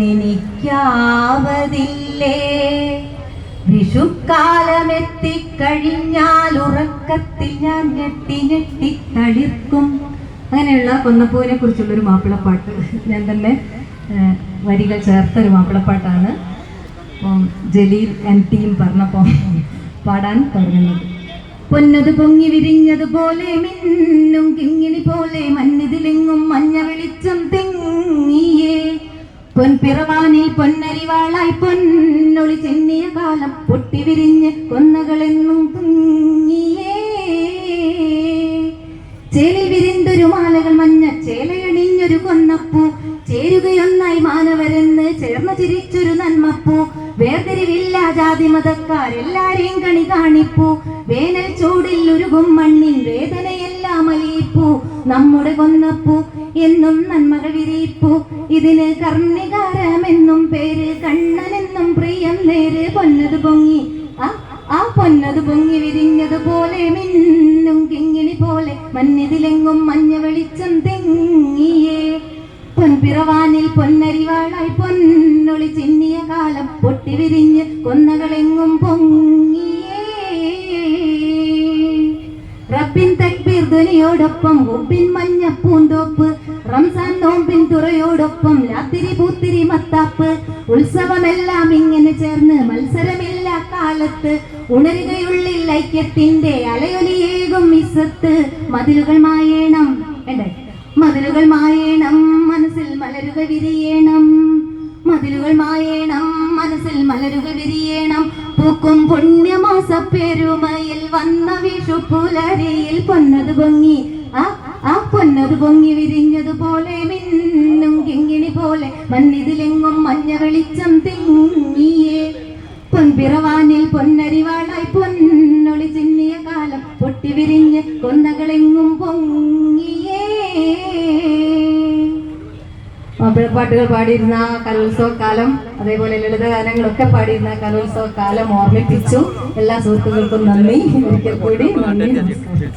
എനിക്കാവതില്ലേ. വിഷുക്കാലമെത്തിക്കഴിഞ്ഞാൽ ഉറക്കത്തിൽ ഞാൻ ഞെട്ടി ഞെട്ടി തളിർക്കും. അങ്ങനെയുള്ള കൊന്നപ്പൂവിനെ കുറിച്ചുള്ളൊരു മാപ്പിളപ്പാട്ട്, ഞാൻ തന്നെ വരികൾ ചേർത്തൊരു മാപ്പിളപ്പാട്ടാണ്. ജലീൽ ആൻഡ് ടീം പറഞ്ഞപ്പോൾ പാടാൻ തുടങ്ങുന്നത്. പൊന്നത് പൊങ്ങി വിരിഞ്ഞതുപോലെ മിന്നും കിങ്ങിണി പോലെ മഞ്ഞിതിലെങ്ങും മഞ്ഞ വെളിച്ചം തെങ്ങിയേ. പൊൻപിറവാനിൽ പൊന്നരിവാളായി പൊന്നൊളി ചെന്നിയ കാലം പൊട്ടി വിരിഞ്ഞ് കൊന്നകളെന്നും തുങ്ങിയേ. ചേലി വിരിന്തൊരു മാലകൾ മഞ്ഞ ചേലയണിഞ്ഞൊരു കൊന്നപ്പൂ ചേരുകയൊന്നായി മാനവരെന്ന് ചേർന്ന് ചിരിച്ചൊരു നന്മപ്പൂ. വേർതിരിവില്ല ജാതി മതക്കാരെല്ലാരെയും കണി കാണിപ്പൂ. വേനൽ ചൂടിൽ ഉരുകും മണ്ണിൻ വേദനയെല്ലാം അലിയിപ്പൂ. നമ്മുടെ കൊന്നപ്പൂ എന്നും നന്മകൾ വിരിയിപ്പൂ. ഇതിന് കർണികാരമെന്നും പേര്, കണ്ണനെന്നും പ്രിയം നേര്. പൊന്നത് പൊങ്ങി ആ പൊന്നത് പൊങ്ങി വിരിഞ്ഞതുപോലെ മിന്നും കിങ്ങിണി പോലെ മഞ്ഞിതിലെങ്ങും മഞ്ഞ വെളിച്ചം തെങ്ങിയേ. പൊൻപിറവാനിൽ പൊന്നരിവാളായി പൊന്നൊളി ചിന്നിയ കാലം പൊട്ടി വിരിഞ്ഞ് കൊന്നകളെങ്ങും പൊങ്ങിയേ. റബ്ബിൻ തക്ബീർ ധ്വനിയോടൊപ്പം ഹുബിൻ മഞ്ഞ പൂന്തോപ്പ്. റംസാൻ നോമ്പിൻ തുറയോടൊപ്പം രാത്തിരി പൂത്തിരി മത്താപ്പ്. ഉത്സവമെല്ലാം ഇങ്ങനെ ചേർന്ന് മത്സരമില്ല കാലത്ത്. ഉണരുകയുള്ളിൽ ഐക്യത്തിന്റെ അലയൊലിയേകും ഇസത്ത്. മതിലുകൾ മായേണം മതിലുകൾ മായേണം മനസ്സിൽ മലരുക വിരിയണം. മതിലുകൾ മായേണം മനസ്സിൽ മലരുക വിരിയണം. പൂക്കും പുണ്യമാസ പെരുമയിൽ വന്ന വിഷു പുലരിയിൽ പൊന്നത് പൊങ്ങി ആ പൊന്നത് പൊങ്ങി വിരിഞ്ഞതുപോലെ മിന്നും കിങ്ങിണി പോലെ മഞ്ഞിതിലെങ്ങും മഞ്ഞ വെളിച്ചം തിങ്ങിയേ. പൊൻപിറവാനിൽ പൊന്നരിവാളായി പൊന്നൊളി ചിന്നിയ കാലം പൊട്ടി വിരിഞ്ഞ് കൊന്നകളെങ്ങും പൊങ്ങിയേ. മാപ്പിളപ്പാട്ടുകൾ പാടിയിരുന്ന കലോത്സവ കാലം, അതേപോലെ ലളിതഗാനങ്ങളൊക്കെ പാടിയിരുന്ന കലോത്സവ കാലം ഓർമ്മിപ്പിച്ചു. എല്ലാ സുഹൃത്തുക്കൾക്കും നന്ദി. ഒരിക്കൽ കൂടി നന്ദി, നമസ്കാരം.